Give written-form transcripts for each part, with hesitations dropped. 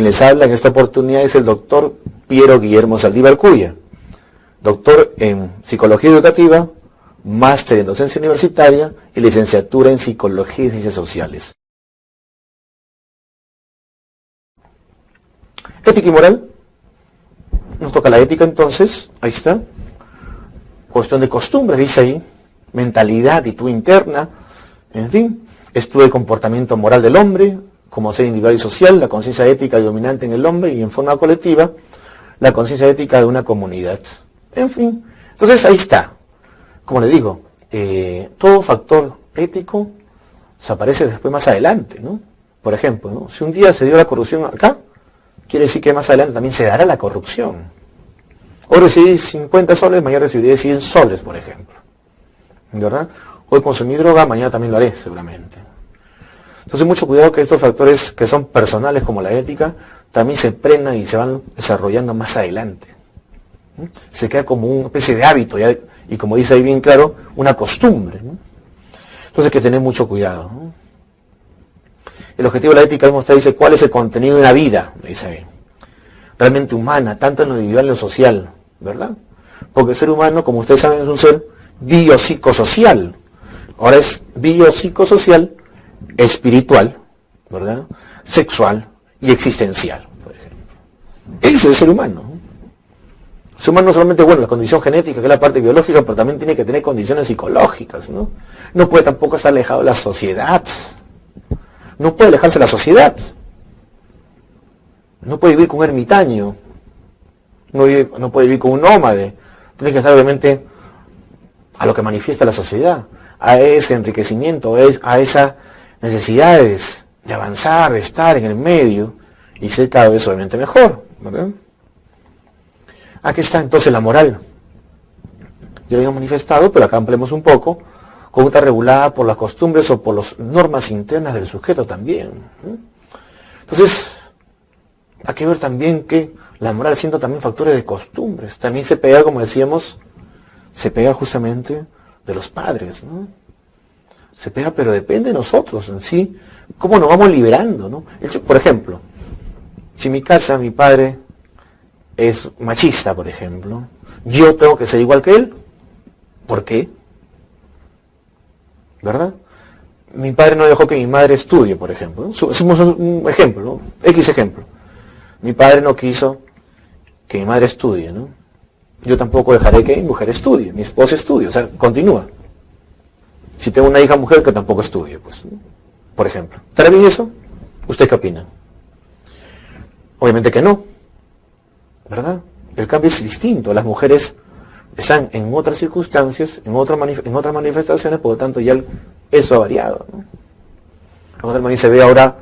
Quien les habla en esta oportunidad es el doctor Piero Guillermo Saldívar Cuya, doctor en Psicología Educativa, máster en Docencia Universitaria y licenciatura en Psicología y Ciencias Sociales. Ética y moral. Nos toca la ética entonces, ahí está. Cuestión de costumbres, dice ahí. Mentalidad, actitud interna, en fin. Estudio de comportamiento moral del hombre, como ser individual y social, la conciencia ética dominante en el hombre y en forma colectiva, la conciencia ética de una comunidad. En fin, entonces ahí está. Como le digo, todo factor ético se aparece después más adelante, ¿no? Por ejemplo, ¿no? Si un día se dio la corrupción acá, quiere decir que más adelante también se dará la corrupción. Hoy recibí 50 soles, mañana recibiré 100 soles, por ejemplo. ¿Verdad? Hoy consumí droga, mañana también lo haré, seguramente. Entonces, mucho cuidado que estos factores que son personales, como la ética, también se frenan y se van desarrollando más adelante. Se queda como una especie de hábito, ¿ya? Y como dice ahí bien claro, una costumbre, ¿no? Entonces hay que tener mucho cuidado, ¿no? El objetivo de la ética dice cuál es el contenido de una vida, dice ahí. Realmente humana, tanto en lo individual y en lo social, ¿verdad? Porque el ser humano, como ustedes saben, es un ser biopsicosocial. Ahora es biopsicosocial, espiritual, ¿verdad? Sexual y existencial, por ejemplo. Ese es el ser humano. El ser humano no solamente, bueno, la condición genética, que es la parte biológica, pero también tiene que tener condiciones psicológicas, ¿no? No puede tampoco estar alejado de la sociedad. No puede alejarse de la sociedad. No puede vivir con un ermitaño. No puede vivir con un nómade. Tiene que estar obviamente a lo que manifiesta la sociedad, a ese enriquecimiento, a esas necesidades de avanzar, de estar en el medio y ser cada vez obviamente mejor, ¿verdad? Aquí está entonces la moral. Yo lo había manifestado, pero acá ampliemos un poco. Conducta regulada por las costumbres o por las normas internas del sujeto también. Entonces, hay que ver también que la moral siendo también factores de costumbres. También se pega, como decíamos, se pega justamente de los padres, ¿no? Se pega, pero depende de nosotros en sí, cómo nos vamos liberando, ¿no? Por ejemplo, si en mi casa mi padre es machista, por ejemplo, yo tengo que ser igual que él. ¿Por qué? ¿Verdad? Mi padre no dejó que mi madre estudie, por ejemplo, ¿no? Hacemos un ejemplo, ¿no? X ejemplo. Mi padre no quiso que mi madre estudie, ¿no? Yo tampoco dejaré que mi mujer estudie, mi esposa estudie, o sea, continúa. Si tengo una hija mujer que tampoco estudie, pues, ¿no? Por ejemplo. ¿Estará bien eso? ¿Usted qué opina? Obviamente que no, ¿verdad? El cambio es distinto. Las mujeres están en otras circunstancias, en otras manifestaciones, por lo tanto ya eso ha variado, ¿no? De otra manera se ve ahora,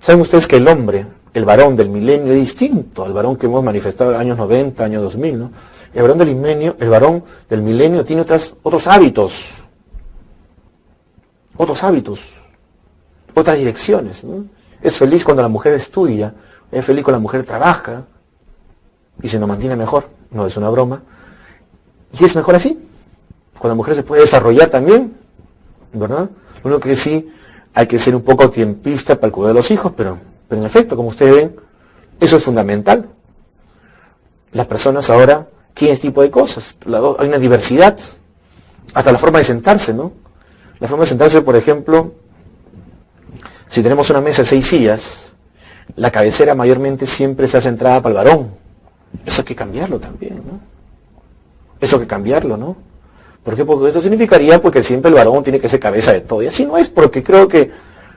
¿saben ustedes que el hombre, el varón del milenio es distinto al varón que hemos manifestado en los años 90, años 2000, ¿no? El varón del milenio tiene otros hábitos, otras direcciones, ¿no? Es feliz cuando la mujer estudia, es feliz cuando la mujer trabaja y se nos mantiene mejor, no es una broma. Y es mejor así, cuando la mujer se puede desarrollar también, ¿verdad? Lo único que sí, hay que ser un poco tiempista para el cuidado de los hijos, pero en efecto, como ustedes ven, eso es fundamental. Las personas ahora quieren este tipo de cosas. Hay una diversidad, hasta la forma de sentarse, ¿no? La forma de sentarse, por ejemplo, si tenemos una mesa de 6 sillas, la cabecera mayormente siempre está centrada para el varón. Eso hay que cambiarlo también, ¿no? Eso hay que cambiarlo, ¿no? ¿Por qué? Porque eso significaría porque siempre el varón tiene que ser cabeza de todo. Y así no es, porque creo que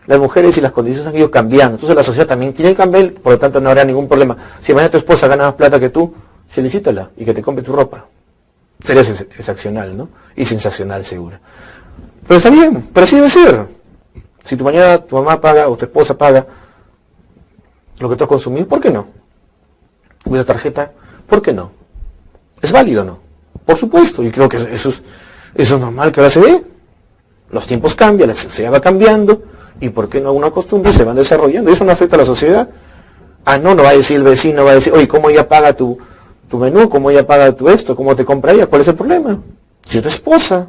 las mujeres y las condiciones han ido cambiando. Entonces la sociedad también tiene que cambiar, por lo tanto no habrá ningún problema. Si mañana tu esposa gana más plata que tú, felicítala y que te compre tu ropa. Sería excepcional, ¿no? Y sensacional, seguro. Pero está bien, pero así debe ser. Si mañana tu mamá paga o tu esposa paga lo que tú has consumido, ¿por qué no? Usa tarjeta, ¿por qué no? ¿Es válido o no? Por supuesto, y creo que eso es normal que ahora se ve. Los tiempos cambian, la sociedad va cambiando, y por qué no alguna costumbre se van desarrollando. Y eso no afecta a la sociedad. No va a decir el vecino, va a decir, oye, ¿cómo ella paga tu menú? ¿Cómo ella paga tu esto? ¿Cómo te compra ella? ¿Cuál es el problema? Si es tu esposa.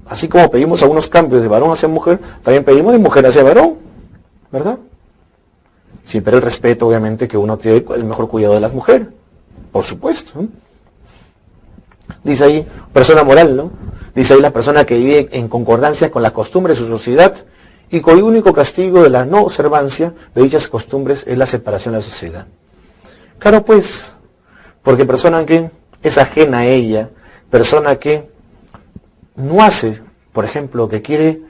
Así como pedimos algunos cambios de varón hacia mujer, también pedimos de mujer hacia varón, ¿verdad? Siempre el respeto, obviamente, que uno tiene el mejor cuidado de las mujeres. Por supuesto, ¿no? Dice ahí, persona moral, ¿no? Dice ahí la persona que vive en concordancia con la costumbre de su sociedad y cuyo único castigo de la no observancia de dichas costumbres es la separación de la sociedad. Claro, pues, porque persona que es ajena a ella, persona que no hace, por ejemplo, que quiere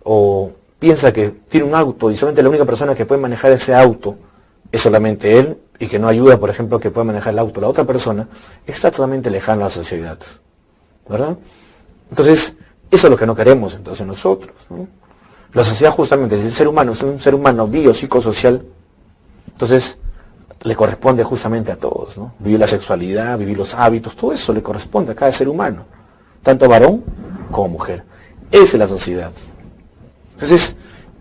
o piensa que tiene un auto y solamente la única persona que puede manejar ese auto es solamente él y que no ayuda, por ejemplo, que pueda manejar el auto la otra persona, está totalmente lejano a la sociedad, ¿verdad? Entonces, eso es lo que no queremos entonces nosotros, ¿no? La sociedad justamente, si el ser humano es un ser humano biopsicosocial, entonces le corresponde justamente a todos, ¿no? Vivir la sexualidad, vivir los hábitos, todo eso le corresponde a cada ser humano, tanto varón como mujer. Esa es la sociedad. Entonces,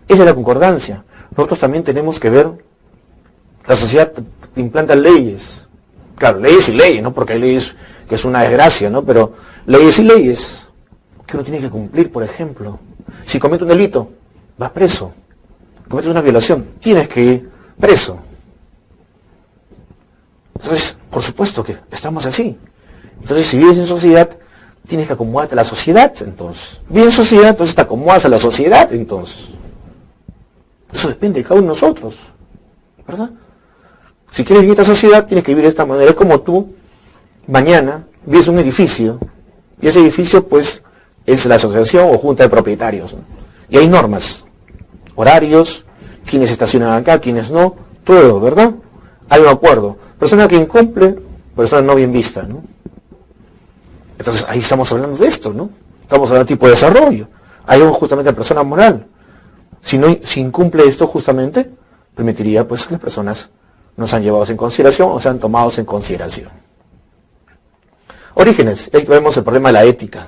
esa es la concordancia. Nosotros también tenemos que ver, la sociedad implanta leyes, claro, leyes y leyes, ¿no? Porque hay leyes que es una desgracia, ¿no? Pero leyes y leyes que uno tiene que cumplir, por ejemplo. Si comete un delito, vas preso. Cometes una violación, tienes que ir preso. Entonces, por supuesto que estamos así. Entonces, si vives en sociedad, tienes que acomodarte a la sociedad, entonces. Vives en sociedad, entonces te acomodas a la sociedad, entonces. Eso depende de cada uno de nosotros, ¿verdad? Si quieres vivir esta sociedad, tienes que vivir de esta manera. Es como tú, mañana, vives un edificio, y ese edificio, pues, es la asociación o junta de propietarios, ¿no? Y hay normas, horarios, quienes estacionan acá, quienes no, todo, ¿verdad? Hay un acuerdo. Persona que incumple, persona no bien vista, ¿no? Entonces ahí estamos hablando de esto, ¿no? Estamos hablando de tipo de desarrollo. Ahí vamos justamente a persona moral. Si incumple esto justamente, permitiría pues que las personas no sean llevadas en consideración o sean tomados en consideración. Orígenes, ahí vemos el problema de la ética.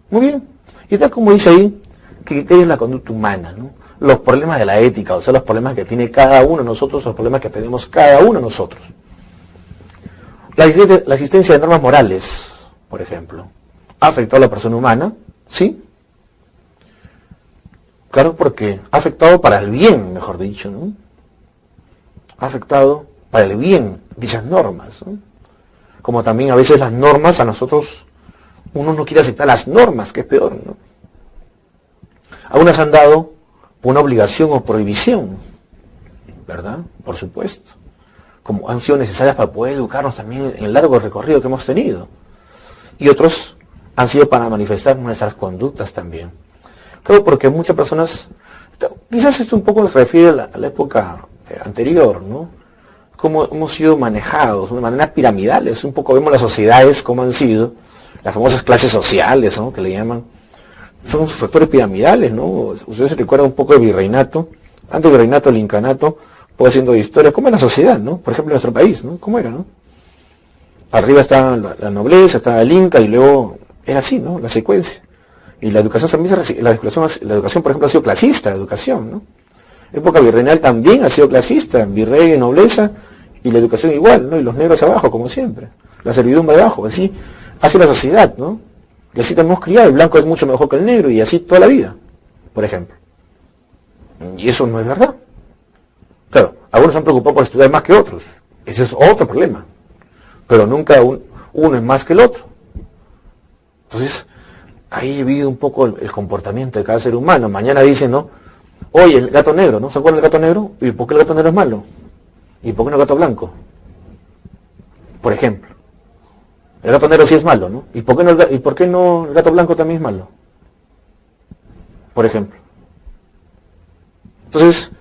Muy bien. Y tal como dice ahí, que es la conducta humana, ¿no? Los problemas de la ética, o sea, los problemas que tiene cada uno de nosotros, los problemas que tenemos cada uno de nosotros. La existencia de normas morales, por ejemplo, ¿ha afectado a la persona humana? Sí. Claro, porque ha afectado para el bien, mejor dicho, ¿no? Ha afectado para el bien dichas normas, ¿no? Como también a veces las normas a nosotros, uno no quiere aceptar las normas, que es peor, ¿no? Algunas han dado una obligación o prohibición, ¿verdad? Por supuesto. Como han sido necesarias para poder educarnos también en el largo recorrido que hemos tenido. Y otros han sido para manifestar nuestras conductas también. Claro, porque muchas personas, quizás esto un poco se refiere a la época anterior, ¿no? Cómo hemos sido manejados de maneras piramidales. Un poco vemos las sociedades cómo han sido, las famosas clases sociales, ¿no? Que le llaman. Son factores piramidales, ¿no? Ustedes se recuerdan un poco del virreinato, antes del virreinato, el incanato, pues haciendo historia, ¿cómo era la sociedad, no? Por ejemplo, en nuestro país, ¿no? ¿Cómo era, no? Arriba estaba la nobleza, estaba el inca, y luego era así, ¿no? La secuencia. Y la educación también, la educación, por ejemplo, ha sido clasista, la educación, ¿no? Época virreinal también ha sido clasista, virrey y nobleza, y la educación igual, ¿no? Y los negros abajo, como siempre. La servidumbre abajo, así hace la sociedad, ¿no? Y así tenemos criado, el blanco es mucho mejor que el negro, y así toda la vida, por ejemplo. Y eso no es verdad. Claro, algunos se han preocupado por estudiar más que otros. Ese es otro problema. Pero nunca uno es más que el otro. Entonces, ahí he vivido un poco el comportamiento de cada ser humano. Mañana dicen, ¿no? Oye, el gato negro, ¿no? ¿Se acuerdan del gato negro? ¿Y por qué el gato negro es malo? ¿Y por qué no el gato blanco? Por ejemplo. El gato negro sí es malo, ¿no? ¿Y por qué no el gato blanco también es malo? Por ejemplo. Entonces,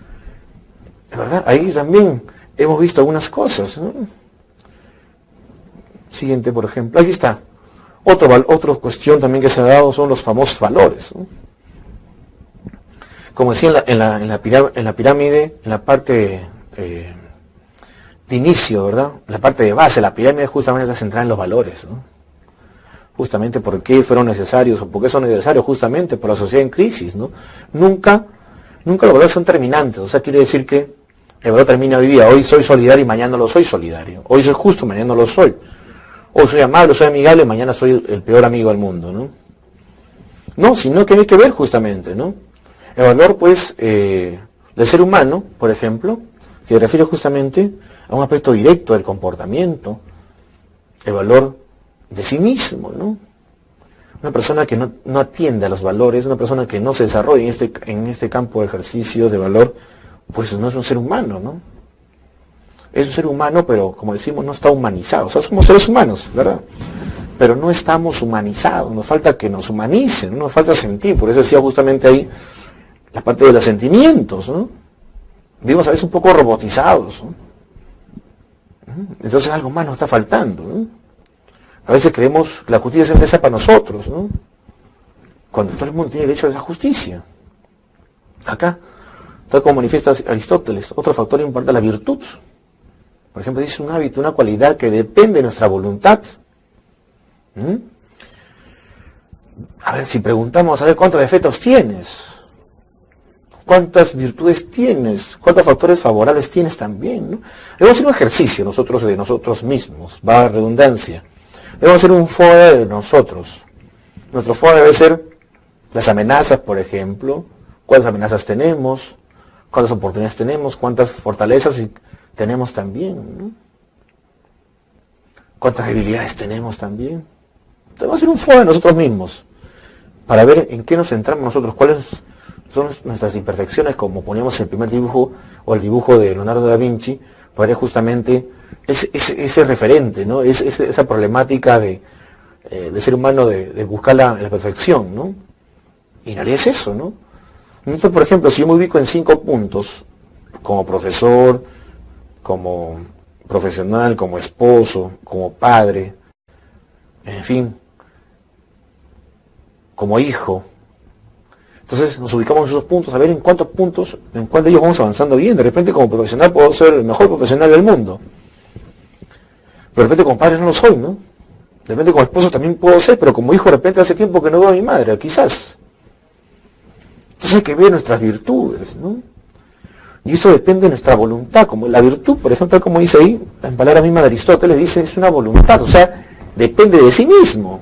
de verdad, ahí también hemos visto algunas cosas, ¿no? Siguiente, por ejemplo. Aquí está. Otra cuestión también que se ha dado son los famosos valores, ¿no? Como decía en la pirámide, en la parte de inicio, ¿verdad? La parte de base, la pirámide justamente está centrada en los valores, ¿no? Justamente por qué fueron necesarios o por qué son necesarios, justamente por la sociedad en crisis, ¿no? Nunca los valores son terminantes, o sea, quiere decir que el valor termina hoy día, hoy soy solidario y mañana no lo soy solidario, hoy soy justo, mañana no lo soy, hoy soy amable, soy amigable y mañana soy el peor amigo del mundo, ¿no? No, sino que hay que ver justamente, ¿no? El valor, pues, del ser humano, por ejemplo, que refiere justamente a un aspecto directo del comportamiento, el valor de sí mismo, ¿no? Una persona que no atiende a los valores, una persona que no se desarrolla en este campo de ejercicio de valor, pues no es un ser humano, ¿no? Es un ser humano, pero como decimos, no está humanizado. O sea, somos seres humanos, ¿verdad? Pero no estamos humanizados, nos falta que nos humanicen, ¿no? Nos falta sentir. Por eso decía justamente ahí la parte de los sentimientos, ¿no? Vivimos a veces un poco robotizados, ¿no? Entonces algo más nos está faltando, ¿no? A veces creemos que la justicia siempre está para nosotros, ¿no? Cuando todo el mundo tiene derecho a esa justicia. Acá, tal como manifiesta Aristóteles, otro factor importante es la virtud. Por ejemplo, dice un hábito, una cualidad que depende de nuestra voluntad. A ver, si preguntamos, a ver, ¿cuántos defectos tienes? ¿Cuántas virtudes tienes? ¿Cuántos factores favorables tienes también? ¿No? Debemos hacer un ejercicio nosotros de nosotros mismos, va a redundancia. Debemos hacer un FODA de nosotros. Nuestro FODA debe ser las amenazas, por ejemplo. ¿Cuántas amenazas tenemos? ¿Cuántas oportunidades tenemos? ¿Cuántas fortalezas tenemos también? ¿No? ¿Cuántas debilidades tenemos también? Debemos hacer un FODA de nosotros mismos para ver en qué nos centramos nosotros, cuáles son nuestras imperfecciones, como poníamos en el primer dibujo o el dibujo de Leonardo da Vinci, para ver justamente ese referente, ¿no? Esa problemática de ser humano de buscar la perfección, ¿no? Y en realidad es eso, ¿no? Entonces, por ejemplo, si yo me ubico en 5 puntos, como profesor, como profesional, como esposo, como padre, en fin, como hijo, entonces nos ubicamos en esos puntos, a ver en cuántos puntos, en cuál de ellos vamos avanzando bien. De repente como profesional puedo ser el mejor profesional del mundo. Pero de repente como padre no lo soy, ¿no? De repente como esposo también puedo ser, pero como hijo de repente hace tiempo que no veo a mi madre, quizás. Entonces hay que ver nuestras virtudes, ¿no? Y eso depende de nuestra voluntad. Como la virtud, por ejemplo, como dice ahí, en palabras mismas de Aristóteles, dice, es una voluntad, o sea, depende de sí mismo.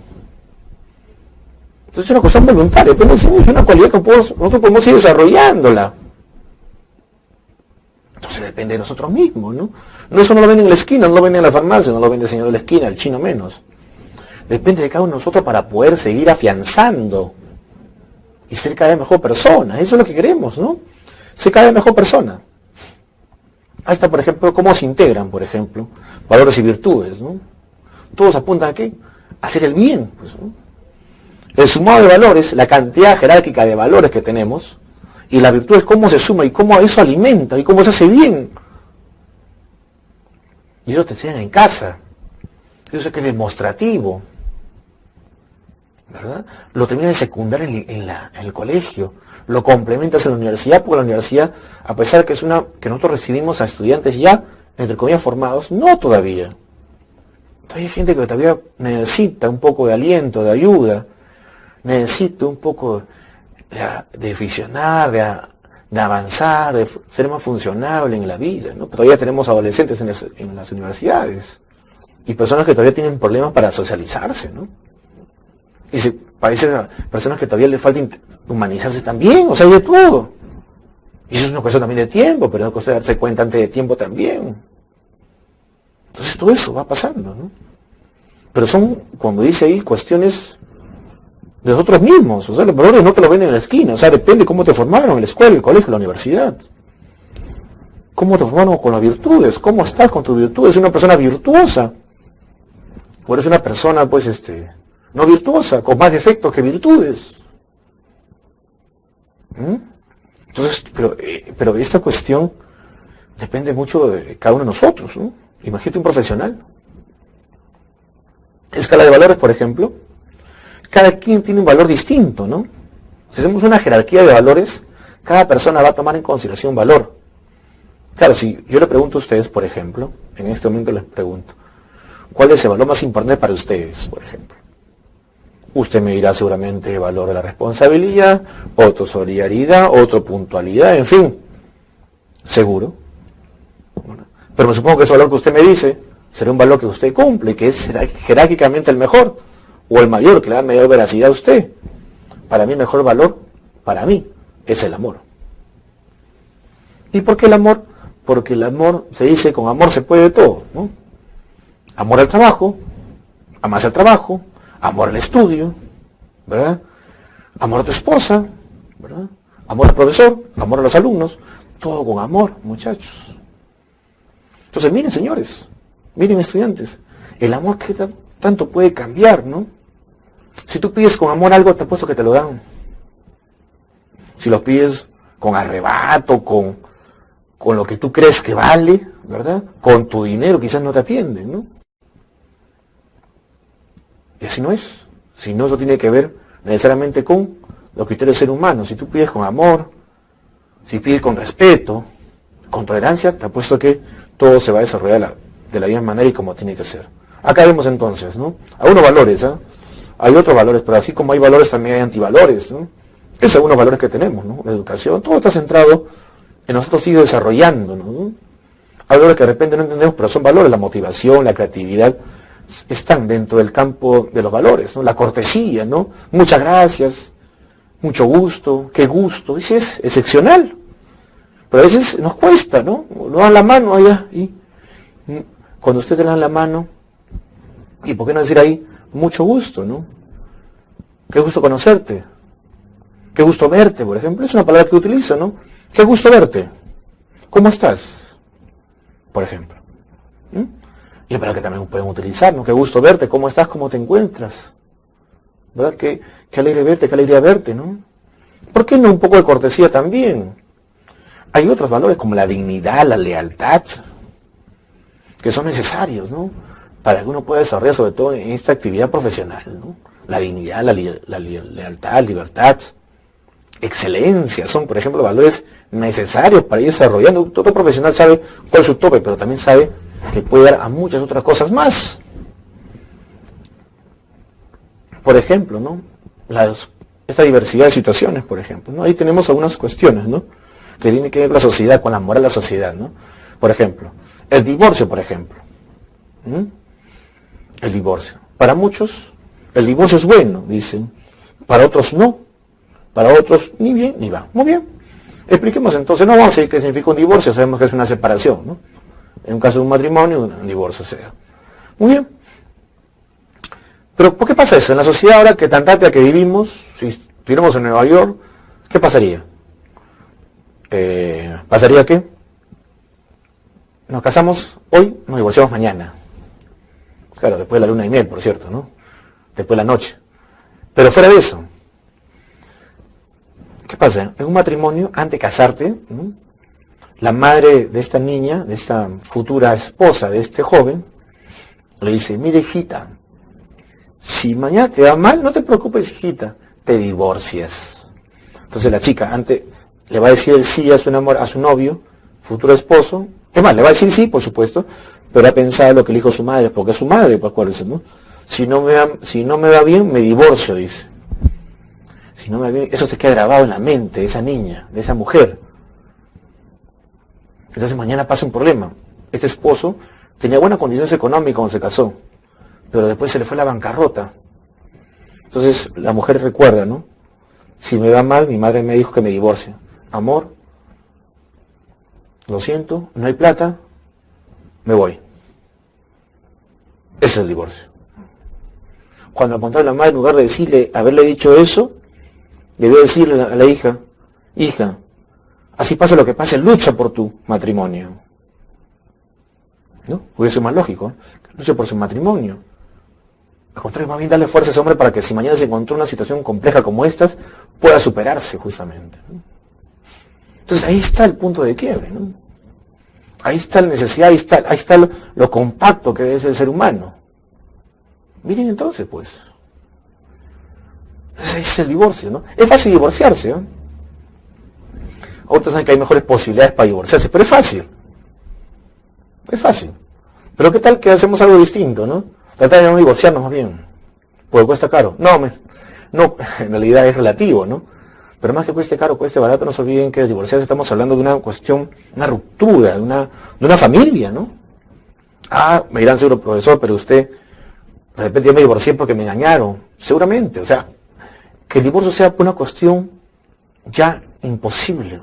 Entonces es una cuestión voluntaria, depende de sí mismo, es una cualidad que nosotros podemos ir desarrollándola. Entonces depende de nosotros mismos, ¿no? No, eso no lo venden en la esquina, no lo venden en la farmacia, no lo vende el señor de la esquina, el chino menos. Depende de cada uno de nosotros para poder seguir afianzando y ser cada vez mejor persona. Eso es lo que queremos, ¿no? Ser cada vez mejor persona. Ahí está, por ejemplo, cómo se integran, por ejemplo, valores y virtudes, ¿no? Todos apuntan a ¿qué? A hacer el bien, pues, ¿no? El sumado de valores, la cantidad jerárquica de valores que tenemos, y la virtud es cómo se suma y cómo eso alimenta y cómo se hace bien. Y eso te enseñan en casa. Eso es que es demostrativo, ¿verdad? Lo terminas de secundar en el colegio, lo complementas en la universidad, porque la universidad, a pesar que es que nosotros recibimos a estudiantes ya, entre comillas, formados, no todavía. Todavía hay gente que todavía necesita un poco de aliento, de ayuda, necesita un poco de visionar, de avanzar, de ser más funcionable en la vida, ¿no? Todavía tenemos adolescentes en las universidades y personas que todavía tienen problemas para socializarse, ¿no? Y se parecen personas que todavía les falta humanizarse también, o sea, hay de todo. Y eso es una cuestión también de tiempo, pero es una cuestión de darse cuenta antes de tiempo también. Entonces todo eso va pasando, ¿no? Pero son, como dice ahí, cuestiones de nosotros mismos. O sea, los valores no te lo venden en la esquina. O sea, depende cómo te formaron en la escuela, el colegio, la universidad. Cómo te formaron con las virtudes. Cómo estás con tus virtudes. ¿Eres una persona virtuosa? ¿O eres una persona, pues, no virtuosa, con más defectos que virtudes? Entonces, pero esta cuestión depende mucho de cada uno de nosotros, ¿no? Imagínate un profesional. Escala de valores, por ejemplo. Cada quien tiene un valor distinto, ¿no? Si hacemos una jerarquía de valores, cada persona va a tomar en consideración un valor. Claro, si yo le pregunto a ustedes, por ejemplo, en este momento les pregunto, ¿cuál es el valor más importante para ustedes, por ejemplo? Usted me dirá seguramente el valor de la responsabilidad, otro solidaridad, otro puntualidad, en fin, seguro. Bueno, pero me supongo que ese valor que usted me dice será un valor que usted cumple, que es jerárquicamente el mejor, o el mayor, que le da mayor veracidad a usted. Para mí el mejor valor, para mí, es el amor. ¿Y por qué el amor? porque el amor, se dice, con amor se puede todo, ¿no? Amor al trabajo, amas al trabajo, amor al estudio, ¿verdad? Amor a tu esposa, ¿verdad? Amor al profesor, amor a los alumnos, todo con amor, muchachos. Entonces, miren, señores, miren, estudiantes, el amor que tanto puede cambiar, ¿no? Si tú pides con amor algo, te apuesto que te lo dan. Si lo pides con arrebato, con lo que tú crees que vale, ¿verdad? Con tu dinero, quizás no te atienden, ¿no? Y así no es. Si no, eso tiene que ver necesariamente con los criterios del ser humano. Si tú pides con amor, si pides con respeto, con tolerancia, te apuesto que todo se va a desarrollar de la misma manera y como tiene que ser. Acá vemos entonces, ¿no? Hay unos valores, ¿eh? Hay otros valores, pero así como hay valores también hay antivalores, ¿no? Esos son unos valores que tenemos, ¿no? La educación, todo está centrado en nosotros ir desarrollándonos, ¿no? Hay valores que de repente no entendemos, pero son valores, la motivación, la creatividad, están dentro del campo de los valores, ¿no? La cortesía, ¿no? Muchas gracias, mucho gusto, qué gusto, ese es excepcional. Pero a veces nos cuesta, ¿no? Nos dan la mano allá y cuando usted te dan la mano, ¿y por qué no decir ahí, mucho gusto, ¿no? Qué gusto conocerte, qué gusto verte, por ejemplo, es una palabra que utilizo, ¿no? Qué gusto verte, ¿cómo estás? Por ejemplo. Y para que también pueden utilizar, ¿no? Qué gusto verte, ¿cómo estás? ¿Cómo te encuentras? ¿Verdad? Qué alegre verte, qué alegría verte, ¿no? ¿Por qué no un poco de cortesía también? Hay otros valores como la dignidad, la lealtad, que son necesarios, ¿no? Para que uno pueda desarrollar, sobre todo en esta actividad profesional, ¿no? La dignidad, la lealtad, libertad, excelencia, son, por ejemplo, valores necesarios para ir desarrollando. Todo profesional sabe cuál es su tope, pero también sabe que puede dar a muchas otras cosas más. Por ejemplo, ¿no? Esta diversidad de situaciones, por ejemplo, ¿no? Ahí tenemos algunas cuestiones, ¿no? Que tienen que ver con la sociedad, con la moral de la sociedad, ¿no? Por ejemplo, el divorcio, por ejemplo. El divorcio. Para muchos, el divorcio es bueno, dicen. Para otros no. Para otros ni bien ni va. Muy bien. Expliquemos entonces, no vamos a decir qué significa un divorcio, sabemos que es una separación, ¿no? En un caso de un matrimonio, un divorcio sea. Muy bien. Pero ¿por qué pasa eso? En la sociedad ahora que tan rápida que vivimos, si estuviéramos en Nueva York, ¿qué pasaría? ¿Pasaría qué? Nos casamos hoy, nos divorciamos mañana. Claro, después de la luna de miel, por cierto, ¿no? Después de la noche. Pero fuera de eso, ¿qué pasa? En un matrimonio, antes de casarte, ¿no? La madre de esta niña, de esta futura esposa de este joven, le dice, mire hijita, si mañana te va mal, no te preocupes hijita, te divorcias. Entonces la chica antes le va a decir el sí a su novio, futuro esposo, es más, le va a decir sí, por supuesto, pero ha pensado lo que le dijo su madre, porque es su madre, pues acuérdense, ¿no? Si no me va bien, me divorcio, dice. Si no me va bien, eso se queda grabado en la mente de esa niña, de esa mujer. Entonces mañana pasa un problema. Este esposo tenía buenas condiciones económicas cuando se casó, pero después se le fue la bancarrota. Entonces la mujer recuerda, ¿no? Si me va mal, mi madre me dijo que me divorcie. Amor, lo siento, no hay plata, me voy. Ese es el divorcio. Cuando al contrario la madre, en lugar de decirle, haberle dicho eso, debió decirle a la hija, hija, así pasa lo que pase, lucha por tu matrimonio. ¿No? Hubiese sido más lógico, ¿eh? Lucha por su matrimonio. Al contrario, más bien darle fuerza a ese hombre para que si mañana se encontró una situación compleja como estas, pueda superarse justamente, ¿no? Entonces ahí está el punto de quiebre, ¿no? Ahí está la necesidad, ahí está lo compacto que es el ser humano. Miren entonces, pues. Ese es el divorcio, ¿no? Es fácil divorciarse, ¿no? Ahorita saben que hay mejores posibilidades para divorciarse, pero es fácil. Es fácil. Pero ¿qué tal que hacemos algo distinto, no? Tratar de no divorciarnos más bien. Porque cuesta caro. No, en realidad es relativo, ¿no? Pero más que cueste caro, cueste barato, no se olviden que divorciarse estamos hablando de una cuestión, una ruptura, de una familia, ¿no? Ah, me dirán seguro, profesor, pero usted, de repente yo me divorcié porque me engañaron. Seguramente, o sea, que el divorcio sea una cuestión ya imposible,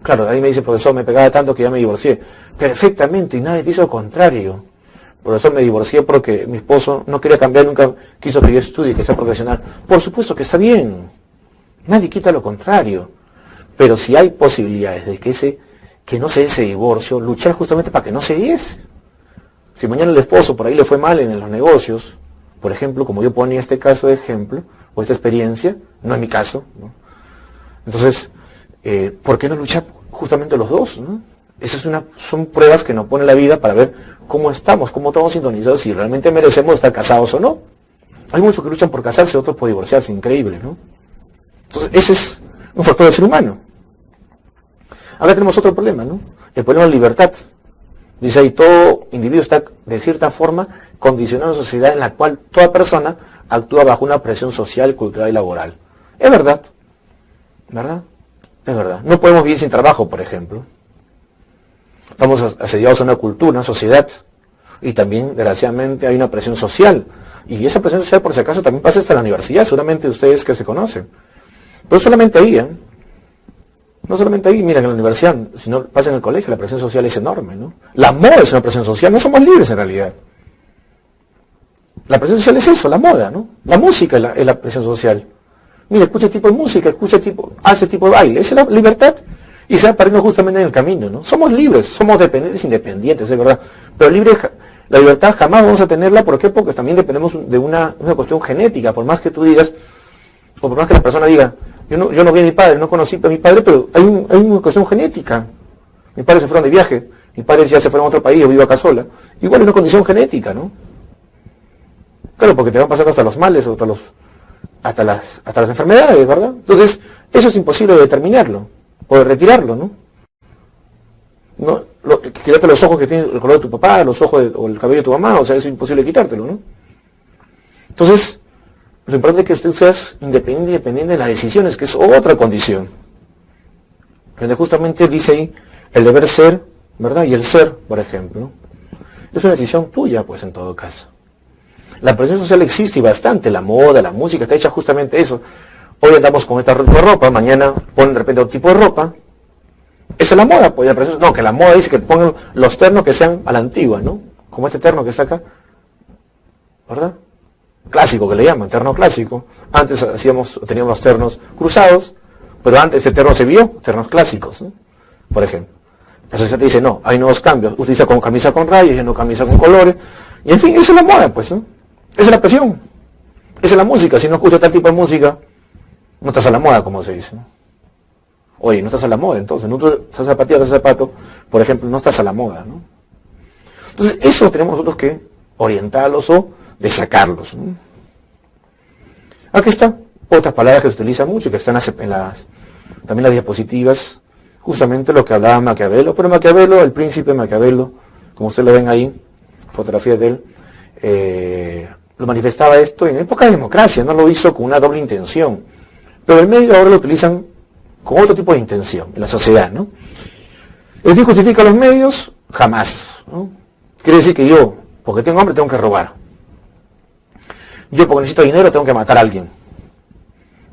Claro, ahí me dice, profesor, me pegaba tanto que ya me divorcié. Perfectamente, y nadie te hizo lo contrario. Profesor, me divorcié porque mi esposo no quería cambiar, nunca quiso que yo estudie, que sea profesional. Por supuesto que está bien. Nadie quita lo contrario. Pero si hay posibilidades de que no se dé ese divorcio, luchar justamente para que no se diese. Si mañana el esposo por ahí le fue mal en los negocios, por ejemplo, como yo ponía este caso de ejemplo, o esta experiencia, no es mi caso, ¿no? Entonces, ¿por qué no luchar justamente los dos, ¿no? Son pruebas que nos pone la vida para ver cómo estamos sintonizados, si realmente merecemos estar casados o no. Hay muchos que luchan por casarse, otros por divorciarse, increíble, ¿no? Entonces, ese es un factor del ser humano. Ahora tenemos otro problema, ¿no? El problema de la libertad. Dice ahí, todo individuo está de cierta forma condicionado a una sociedad en la cual toda persona actúa bajo una presión social, cultural y laboral. Es verdad, ¿verdad? Es verdad. No podemos vivir sin trabajo, por ejemplo. Estamos asediados a una cultura, una sociedad, y también, desgraciadamente, hay una presión social. Y esa presión social, por si acaso, también pasa hasta la universidad, seguramente ustedes que se conocen. Pero solamente ahí, ¿eh? No solamente ahí, mira, en la universidad, si no pasa en el colegio, la presión social es enorme, ¿no? La moda es una presión social, no somos libres en realidad. La presión social es eso, la moda, ¿no? La música es la presión social. Mira, escucha tipo de música, hace tipo de baile, esa es la libertad. Y se va perdiendo justamente en el camino, ¿no? Somos libres, somos independientes, es verdad. Pero la libertad jamás vamos a tenerla, ¿por qué? Porque también dependemos de una cuestión genética, por más que tú digas, o por más que la persona diga, yo no vi a mi padre, no conocí a mi padre, pero hay una cuestión genética. Mis padres se fueron de viaje, mis padres ya se fueron a otro país, yo vivo acá sola. Igual es una condición genética, ¿no? Claro, porque te van pasando hasta los males, hasta las enfermedades, ¿verdad? Entonces, eso es imposible de determinarlo, o de retirarlo, ¿no? Quitarte los ojos que tiene el color de tu papá, los ojos o el cabello de tu mamá, o sea, es imposible quitártelo, ¿no? Entonces, lo importante es que usted seas independiente de las decisiones, que es otra condición. Donde justamente dice ahí el deber ser, ¿verdad? Y el ser, por ejemplo. Es una decisión tuya, pues, en todo caso. La presión social existe y bastante. La moda, la música, está hecha justamente eso. Hoy andamos con esta tipo de ropa, mañana ponen de repente otro tipo de ropa. Esa es la moda, pues. No, que la moda dice que pongan los ternos que sean a la antigua, ¿no? Como este terno que está acá, ¿verdad? Clásico, que le llaman, terno clásico. Antes teníamos los ternos cruzados, pero antes ese terno se vio, ternos clásicos, ¿no? Por ejemplo. La sociedad te dice, no, hay nuevos cambios. Utiliza con camisa con rayas, ya no camisa con colores. Y en fin, esa es la moda, pues, ¿no? Esa es la presión. Esa es la música. Si no escuchas tal tipo de música, no estás a la moda, como se dice, ¿no? Oye, no estás a la moda, entonces. No estás zapatilla, estás zapato, por ejemplo, no estás a la moda, ¿no? Entonces, eso tenemos nosotros que orientarlos o desacarlos, ¿no? Aquí están otras palabras que se utilizan mucho, que están también las diapositivas, justamente lo que hablaba Maquiavelo, pero Maquiavelo, el príncipe Maquiavelo, como ustedes lo ven ahí, fotografías de él, lo manifestaba esto en época de democracia, no lo hizo con una doble intención, pero el medio ahora lo utilizan con otro tipo de intención, en la sociedad, ¿no? ¿El fin justifica los medios? Jamás, ¿no? Quiere decir que yo, porque tengo hambre, tengo que robar. Yo porque necesito dinero tengo que matar a alguien.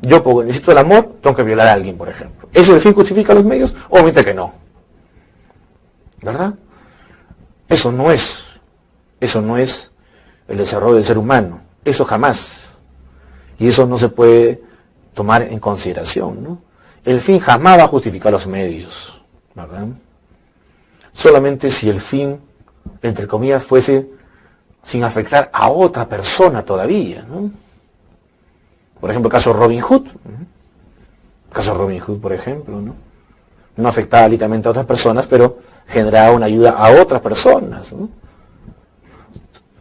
Yo porque necesito el amor tengo que violar a alguien, por ejemplo. ¿Ese el fin justifica los medios? Obviamente que no. ¿Verdad? Eso no es el desarrollo del ser humano. Eso jamás. Y eso no se puede tomar en consideración, ¿no? El fin jamás va a justificar los medios, ¿verdad? Solamente si el fin, entre comillas, fuese sin afectar a otra persona todavía, ¿no? Por ejemplo, el caso Robin Hood. El caso Robin Hood, por ejemplo, ¿no? No afectaba literalmente a otras personas, pero generaba una ayuda a otras personas, ¿no?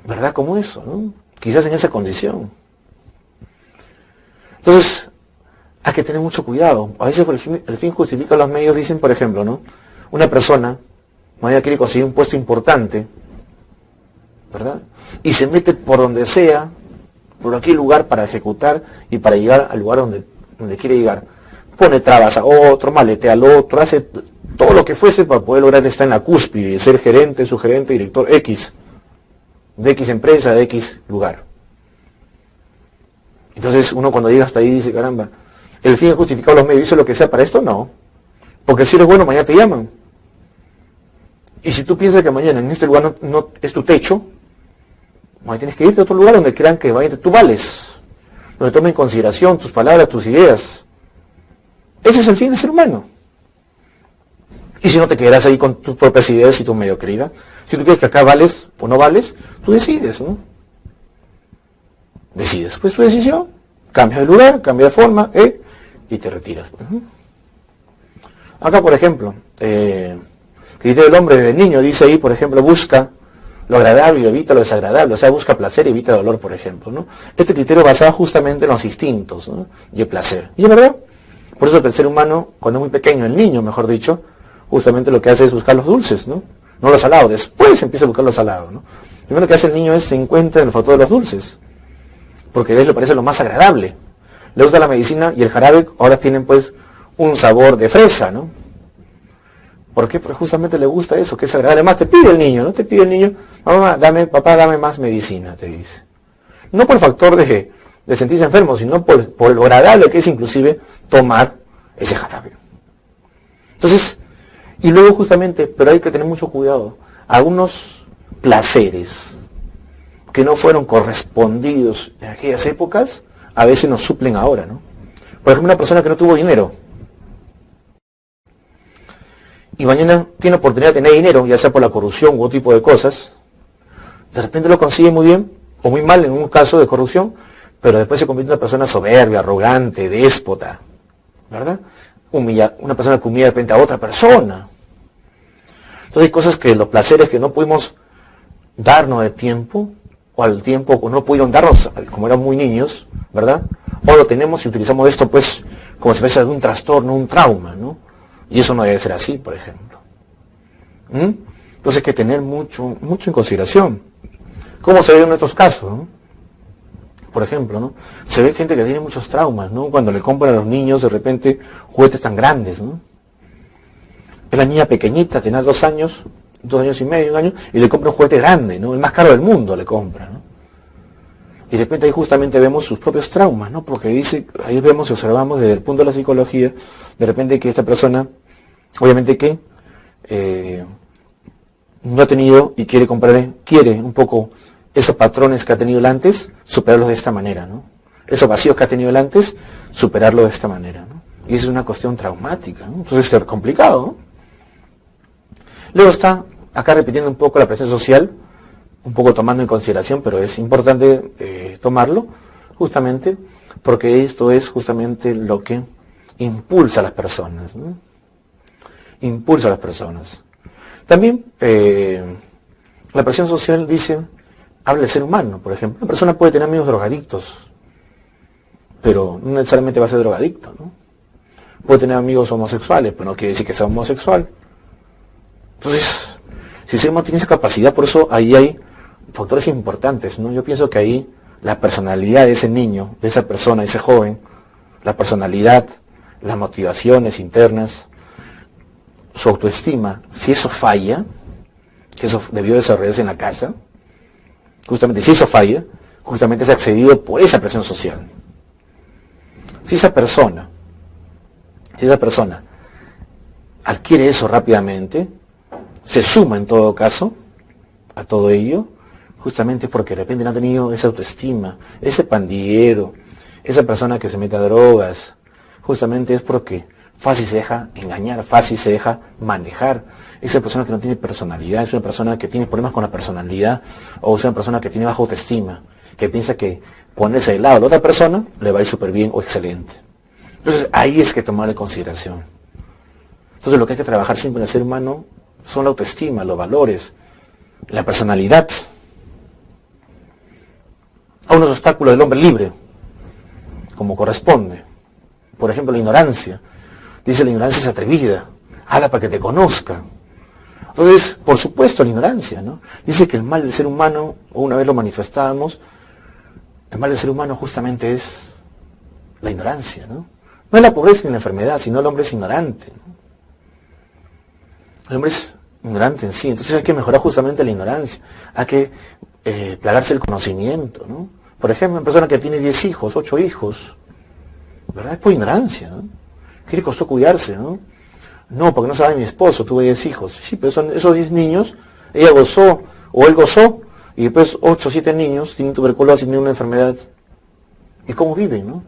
¿Verdad? Como eso, ¿no? Quizás en esa condición. Entonces, hay que tener mucho cuidado. A veces el fin justifica los medios, dicen, por ejemplo, ¿no? Una persona, mañana quiere conseguir un puesto importante, ¿verdad? Y se mete por donde sea, por cualquier lugar para ejecutar y para llegar al lugar donde quiere llegar. Pone trabas a otro, maletea al otro, hace todo lo que fuese para poder lograr estar en la cúspide, ser gerente, subgerente, director X, de X empresa, de X lugar. Entonces uno cuando llega hasta ahí dice, caramba, ¿el fin ha justificado los medios? ¿Hizo lo que sea para esto? No. Porque si eres bueno, mañana te llaman. Y si tú piensas que mañana en este lugar no es tu techo, mañana tienes que irte a otro lugar donde crean que tú vales, donde tomen en consideración tus palabras, tus ideas. Ese es el fin del ser humano. Y si no, te quedarás ahí con tus propias ideas y tu mediocridad. Si tú crees que acá vales o no vales, tú decides, ¿no? Decides, pues tu decisión, cambias de lugar, cambias de forma, y te retiras. Acá, por ejemplo, criterio del hombre desde niño, dice ahí, por ejemplo, busca lo agradable y evita lo desagradable, o sea, busca placer y evita dolor, por ejemplo, ¿no? Este criterio basado justamente en los instintos, ¿no? Y el placer. Y es verdad, por eso el ser humano, cuando es muy pequeño, el niño, mejor dicho, justamente lo que hace es buscar los dulces, ¿no? No los salados, después empieza a buscar los salados, ¿no? Primero que hace el niño es se encuentra en el factor de los dulces, porque a él le parece lo más agradable. Le gusta la medicina y el jarabe, ahora tienen pues un sabor de fresa, ¿no? ¿Por qué? Porque justamente le gusta eso, que es agradable. Además te pide el niño, ¿no? Te pide el niño, mamá, papá, dame más medicina, te dice. No por el factor de sentirse enfermo, sino por lo agradable que es inclusive tomar ese jarabe. Entonces, y luego justamente, pero hay que tener mucho cuidado, algunos placeres que no fueron correspondidos en aquellas épocas, a veces nos suplen ahora, ¿no? Por ejemplo, una persona que no tuvo dinero, y mañana tiene oportunidad de tener dinero, ya sea por la corrupción u otro tipo de cosas, de repente lo consigue muy bien, o muy mal en un caso de corrupción, pero después se convierte en una persona soberbia, arrogante, déspota, ¿verdad? Una persona que humilla de repente a otra persona. Entonces hay cosas que los placeres que no pudimos darnos de tiempo, o al tiempo, o no pudieron darnos como eran muy niños, ¿verdad? O lo tenemos y utilizamos esto pues como si fuese algún trastorno, un trauma, ¿no? Y eso no debe ser así, por ejemplo. Entonces hay que tener mucho en consideración. ¿Cómo se ve en nuestros casos, ¿no? Por ejemplo, ¿no? Se ve gente que tiene muchos traumas, ¿no? Cuando le compran a los niños de repente juguetes tan grandes, ¿no? Es la niña pequeñita, tenía 2 años, 2 años y medio, 1 año, y le compra un juguete grande, ¿no? El más caro del mundo le compra, ¿no? Y de repente ahí justamente vemos sus propios traumas, ¿no? Porque dice, ahí vemos y observamos desde el punto de la psicología, de repente que esta persona, obviamente que no ha tenido y quiere un poco esos patrones que ha tenido antes, superarlos de esta manera, ¿no? Esos vacíos que ha tenido antes, superarlos de esta manera, ¿no? Y eso es una cuestión traumática, ¿no? Entonces es complicado, ¿no? Luego está acá repitiendo un poco la presión social, un poco tomando en consideración, pero es importante tomarlo, justamente, porque esto es justamente lo que impulsa a las personas, ¿no? Impulsa a las personas. También la presión social dice, habla del ser humano, por ejemplo. Una persona puede tener amigos drogadictos, pero no necesariamente va a ser drogadicto, ¿no? Puede tener amigos homosexuales, pero no quiere decir que sea homosexual. Entonces, si el ser humano tiene esa capacidad, por eso ahí hay factores importantes, ¿no? Yo pienso que ahí la personalidad de ese niño, de esa persona, de ese joven, la personalidad, las motivaciones internas, su autoestima, si eso falla, que eso debió desarrollarse en la casa, justamente si eso falla, justamente es accedido por esa presión social. Si esa persona adquiere eso rápidamente, se suma en todo caso a todo ello, justamente porque de repente no ha tenido esa autoestima, ese pandillero, esa persona que se mete a drogas, justamente es porque fácil se deja engañar, fácil se deja manejar. Esa persona que no tiene personalidad, es una persona que tiene problemas con la personalidad, o es una persona que tiene baja autoestima, que piensa que ponerse del lado de la otra persona le va a ir súper bien o excelente. Entonces ahí es que tomar en consideración. Entonces lo que hay que trabajar siempre en el ser humano son la autoestima, los valores, la personalidad. A unos obstáculos del hombre libre, como corresponde. Por ejemplo, la ignorancia. Dice, la ignorancia es atrevida. Habla para que te conozca. Entonces, por supuesto, la ignorancia, ¿no? Dice que el mal del ser humano, una vez lo manifestábamos, el mal del ser humano justamente es la ignorancia, ¿no? No es la pobreza ni la enfermedad, sino el hombre es ignorante, ¿no? El hombre es ignorante en sí, entonces hay que mejorar justamente la ignorancia, hay que plagarse el conocimiento, ¿no? Por ejemplo, una persona que tiene 10 hijos, 8 hijos, ¿verdad? Es por ignorancia, ¿no? ¿Qué le costó cuidarse, no? No, porque no sabe mi esposo, tuve 10 hijos. Sí, pero son esos 10 niños, ella gozó, o él gozó, y después 8 o 7 niños tienen tuberculosis, tienen una enfermedad. ¿Y cómo viven, no?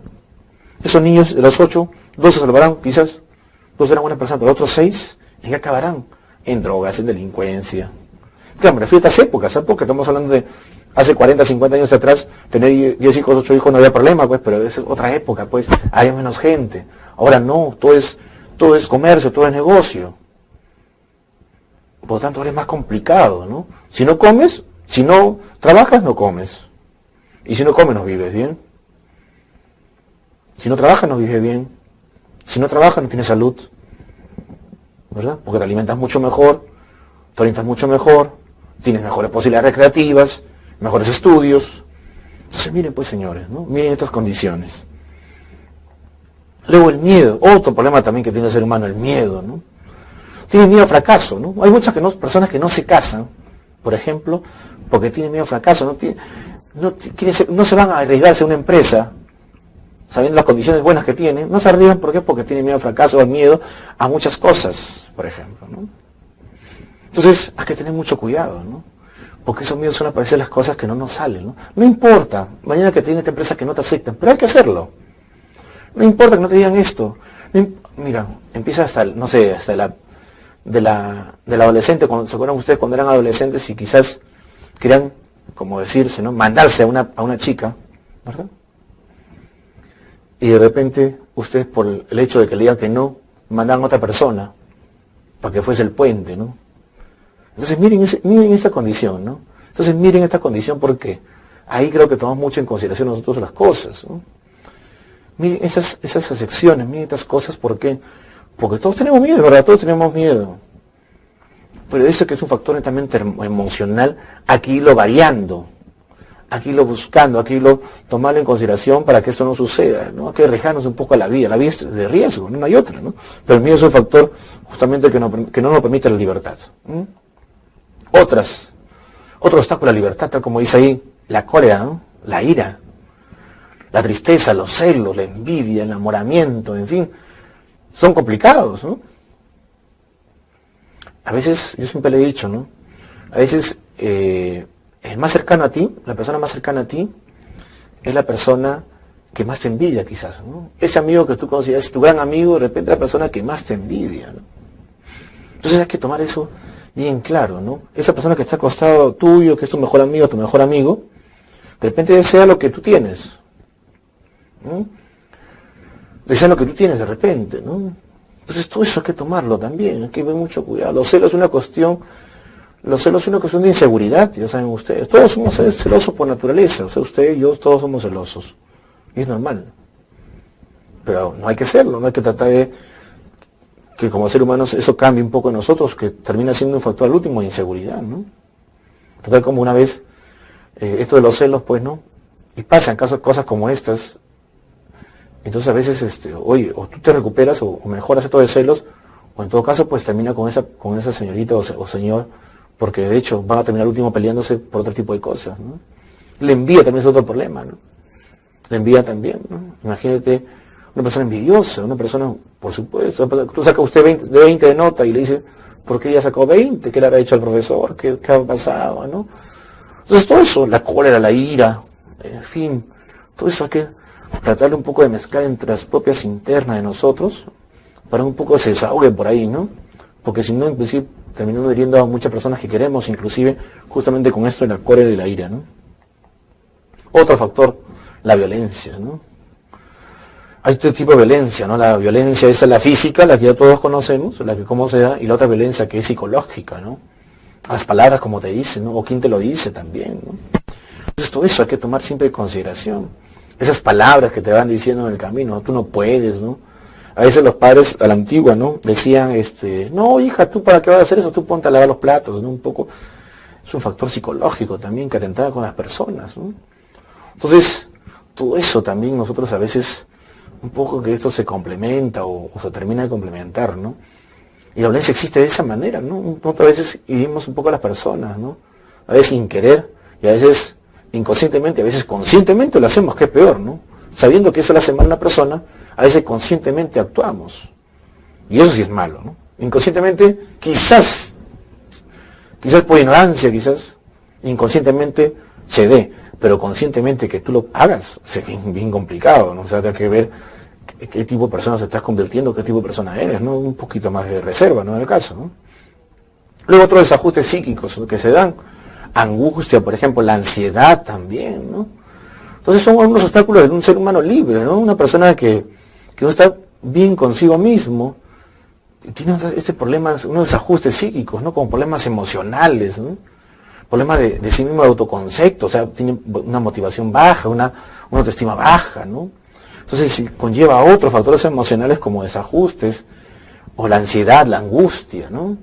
Esos niños, de los 8, 2 se salvarán, quizás, 2 serán buenas personas, pero otros 6, ¿en qué acabarán? En drogas, en delincuencia. Claro, me refiero a estas épocas, ¿sabes? Porque estamos hablando de hace 40, 50 años atrás, tener 10 hijos, 8 hijos no había problema, pues, pero es otra época, pues, hay menos gente. Ahora no, todo es comercio, todo es negocio. Por lo tanto, ahora es más complicado, ¿no? Si no comes, si no trabajas, no comes. Y si no comes, no vives bien. Si no trabajas, no vives bien. Si no trabajas, no tienes salud. ¿Verdad? Porque te alimentas mucho mejor, te orientas mucho mejor, tienes mejores posibilidades recreativas, mejores estudios. Entonces miren pues señores, ¿no? Miren estas condiciones. Luego el miedo, otro problema también que tiene el ser humano, el miedo, ¿no? Tiene miedo al fracaso, ¿no? Hay muchas personas que no se casan, por ejemplo, porque tienen miedo al fracaso, no se van a arriesgarse a una empresa, sabiendo las condiciones buenas que tienen, no se arriesgan, ¿por qué? Porque tienen miedo al fracaso o al miedo a muchas cosas, por ejemplo, ¿no? Entonces hay que tener mucho cuidado, ¿no? Porque esos miedos son a parecer las cosas que no nos salen, ¿no? No importa, mañana que tienen esta empresa que no te aceptan, pero hay que hacerlo. No importa que no te digan esto. Mira, empieza hasta, no sé, hasta del adolescente, cuando se acuerdan ustedes cuando eran adolescentes y quizás querían, como decirse, ¿no? Mandarse a una chica, ¿verdad? Y de repente, ustedes por el hecho de que le digan que no, mandan a otra persona para que fuese el puente, ¿no? Entonces miren esta condición, ¿no? Entonces miren esta condición porque ahí creo que tomamos mucho en consideración nosotros las cosas, ¿no? Miren esas acepciones, miren estas cosas, ¿por qué? Porque todos tenemos miedo, ¿verdad? Todos tenemos miedo. Pero eso que es un factor netamente emocional, aquí lo variando, aquí lo buscando, aquí lo tomarlo en consideración para que esto no suceda, ¿no? Hay que arriesgarnos un poco a la vida es de riesgo, no hay otra, ¿no? Pero el miedo es un factor justamente que no nos permite la libertad. Otro obstáculo a la libertad, tal como dice ahí, la cólera, ¿no? La ira, la tristeza, los celos, la envidia, el enamoramiento, en fin, son complicados, ¿no? A veces, yo siempre le he dicho, ¿no? A veces el más cercano a ti, la persona más cercana a ti, es la persona que más te envidia quizás, ¿no? Ese amigo que tú consideras tu gran amigo, de repente es la persona que más te envidia, ¿no? Entonces hay que tomar eso bien claro, ¿no? Esa persona que está al costado tuyo, que es tu mejor amigo, de repente desea lo que tú tienes, ¿no? Desea lo que tú tienes de repente, ¿no? Entonces todo eso hay que tomarlo también, hay que ver mucho cuidado. Los celos es una cuestión de inseguridad, ya saben ustedes. Todos somos celosos por naturaleza, o sea, usted y yo, todos somos celosos. Y es normal. Pero no hay que serlo, no hay que tratar de que como ser humanos eso cambie un poco en nosotros, que termina siendo un factor al último de inseguridad, ¿no? Total como una vez, esto de los celos, pues, ¿no? Y pasan cosas como estas. Entonces a veces, oye, o tú te recuperas o mejoras esto de celos, o en todo caso, pues termina con esa señorita o señor, porque de hecho van a terminar al último peleándose por otro tipo de cosas, ¿no? La envidia también es otro problema, ¿no? La envidia también, ¿no? Imagínate una persona envidiosa, una persona, por supuesto, tú sacas usted 20 de nota y le dice, ¿por qué ella sacó 20? ¿Qué le habrá hecho al profesor? ¿Qué ha pasado? ¿No? Entonces todo eso, la cólera, la ira, en fin, todo eso hay que tratarle un poco de mezclar entre las propias internas de nosotros, para un poco se desahogue por ahí, ¿no? Porque si no, inclusive, terminamos hiriendo a muchas personas que queremos, inclusive, justamente con esto de la cólera y la ira, ¿no? Otro factor, la violencia, ¿no? Hay otro tipo de violencia, ¿no? La violencia esa es la física, la que ya todos conocemos, la que cómo se da, y la otra violencia que es psicológica, ¿no? Las palabras como te dicen, ¿no? O quién te lo dice también, ¿no? Entonces todo eso hay que tomar siempre en consideración. Esas palabras que te van diciendo en el camino, tú no puedes, ¿no? A veces los padres a la antigua, ¿no? Decían, no, hija, ¿tú para qué vas a hacer eso? Tú ponte a lavar los platos, ¿no? Un poco, es un factor psicológico también que atentaba con las personas, ¿no? Entonces, todo eso también nosotros a veces, un poco que esto se complementa o se termina de complementar, ¿no? Y la violencia existe de esa manera, ¿no? Otras veces vivimos un poco a las personas, ¿no? A veces sin querer y a veces inconscientemente, a veces conscientemente lo hacemos, que es peor, ¿no? Sabiendo que eso le hace mal a una persona, a veces conscientemente actuamos. Y eso sí es malo, ¿no? Inconscientemente, quizás por ignorancia, quizás, inconscientemente se dé, pero conscientemente que tú lo hagas, es bien complicado, ¿no? O sea, hay que ver qué tipo de persona se estás convirtiendo, qué tipo de persona eres, ¿no? Un poquito más de reserva, ¿no? En el caso, ¿no? Luego otros desajustes psíquicos, ¿no?, que se dan, angustia, por ejemplo, la ansiedad también, ¿no? Entonces son unos obstáculos de un ser humano libre, ¿no? Una persona que no está bien consigo mismo, tiene este problema, unos desajustes psíquicos, ¿no? Como problemas emocionales, ¿no? Problemas de sí mismo, de autoconcepto, o sea, tiene una motivación baja, una autoestima baja, ¿no? Entonces si conlleva a otros factores emocionales como desajustes, o la ansiedad, la angustia, ¿no?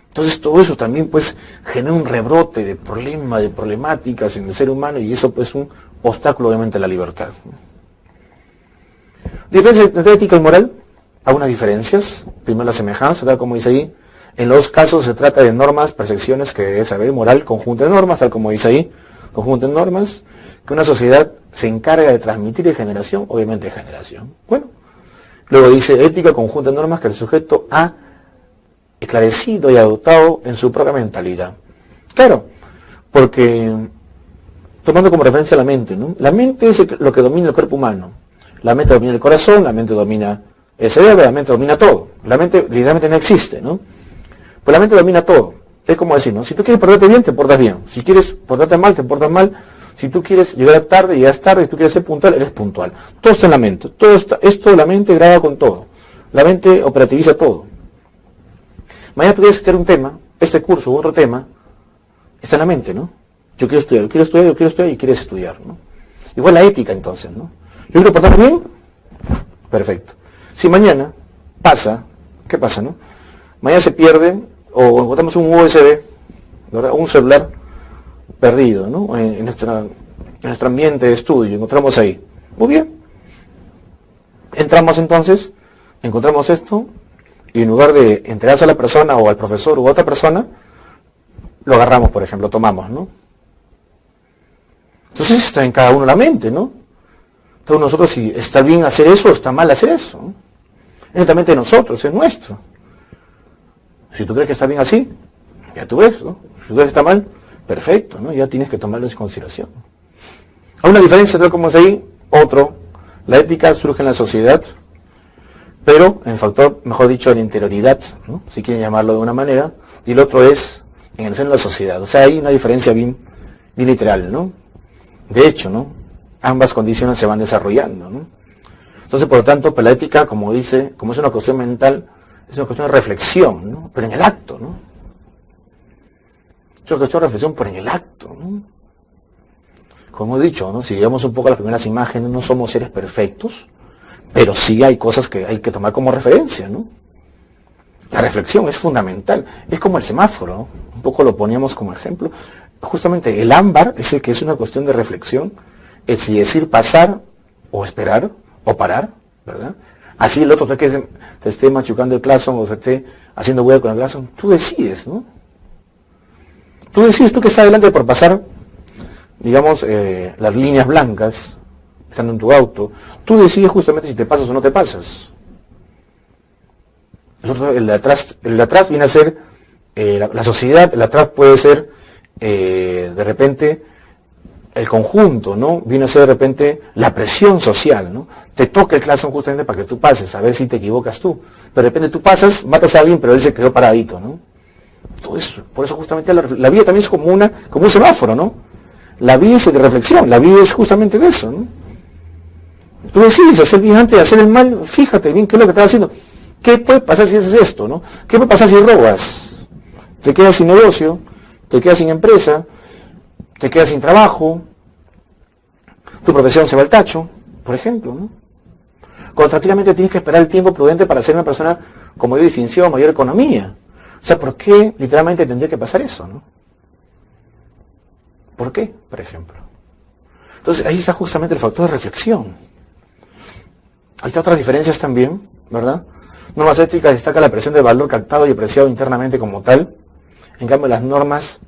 Entonces todo eso también pues genera un rebrote de problemas, de problemáticas en el ser humano, y eso pues es un obstáculo obviamente a la libertad. ¿Diferencias entre ética y moral? Algunas diferencias. Primero la semejanza, tal como dice ahí. En los casos se trata de normas, percepciones que debe saber. Moral, conjunto de normas, tal como dice ahí. Conjunto de normas que una sociedad se encarga de transmitir de generación, obviamente de generación. Bueno, luego dice ética, conjunto de normas que el sujeto ha esclarecido y adoptado en su propia mentalidad. Claro, porque tomando como referencia la mente, ¿no? La mente es lo que domina el cuerpo humano. La mente domina el corazón, la mente domina el cerebro, la mente domina todo. La mente literalmente no existe, ¿no? Pues la mente domina todo. Es como decir, ¿no? Si tú quieres portarte bien, te portas bien. Si quieres portarte mal, te portas mal. Si tú quieres llegar tarde, llegas tarde. Si tú quieres ser puntual, eres puntual. Todo está en la mente. Todo está, esto la mente graba con todo. La mente operativiza todo. Mañana tú quieres estudiar un tema, este curso u otro tema, está en la mente, ¿no? Yo quiero estudiar y quieres estudiar, ¿no? Igual la ética entonces, ¿no? Yo quiero portarme bien, perfecto. Si mañana pasa, ¿qué pasa, no? Mañana se pierde, o encontramos un USB, ¿verdad? Un celular perdido, ¿no? En nuestro ambiente de estudio, encontramos ahí. Muy bien. Entramos entonces, encontramos esto, y en lugar de entregarse a la persona o al profesor u otra persona, lo agarramos, por ejemplo, lo tomamos, ¿no? Entonces está en cada uno la mente, ¿no? Entonces nosotros, si está bien hacer eso o está mal hacer eso, ¿no? Es netamente de nosotros, es nuestro. Si tú crees que está bien así, ya tú ves, ¿no? Si tú crees que está mal, perfecto, ¿no? Ya tienes que tomarlo en consideración. Hay una diferencia, tal como es ahí, otro. La ética surge en la sociedad, pero en el factor, mejor dicho, de la interioridad, ¿no? Si quieren llamarlo de una manera, y el otro es en el seno de la sociedad. O sea, hay una diferencia bien literal, ¿no? De hecho, ¿no? Ambas condiciones se van desarrollando, ¿no? Entonces, por lo tanto, pues la ética, como dice, como es una cuestión mental, es una cuestión de reflexión, ¿no? Pero en el acto, ¿no? Es una cuestión de reflexión, pero en el acto, ¿no? Como he dicho, ¿no? Si llegamos un poco a las primeras imágenes, no somos seres perfectos, pero sí hay cosas que hay que tomar como referencia, ¿no? La reflexión es fundamental. Es como el semáforo, ¿no? Un poco lo poníamos como ejemplo. Justamente el ámbar, ese que es una cuestión de reflexión, es decir, pasar o esperar o parar, ¿verdad? Así el otro te esté machucando el claxon o te esté haciendo huevo con el claxon, tú decides, ¿no? Tú decides, tú que estás adelante por pasar, digamos, las líneas blancas, estando en tu auto, tú decides justamente si te pasas o no te pasas. El de atrás viene a ser la sociedad, el de atrás puede ser de repente el conjunto, ¿no? Viene a ser de repente la presión social, ¿no? Te toca el claxon justamente para que tú pases, a ver si te equivocas tú. Pero de repente tú pasas, matas a alguien, pero él se quedó paradito, ¿no? Todo eso, por eso justamente la vida también es como un semáforo, ¿no? La vida es de reflexión, la vida es justamente de eso, ¿no? Tú decides hacer bien antes de hacer el mal, fíjate bien qué es lo que estás haciendo. ¿Qué puede pasar si haces esto, no? ¿Qué puede pasar si robas? Te quedas sin negocio, te quedas sin empresa, te quedas sin trabajo, tu profesión se va al tacho, por ejemplo, ¿no? Cuando tranquilamente tienes que esperar el tiempo prudente para ser una persona con mayor distinción, mayor economía. O sea, ¿por qué literalmente tendría que pasar eso, no? ¿Por qué, por ejemplo? Entonces, ahí está justamente el factor de reflexión. Ahí está otras diferencias también, ¿verdad? Normas éticas destaca la presión de valor captado y apreciado internamente como tal. En cambio, las normas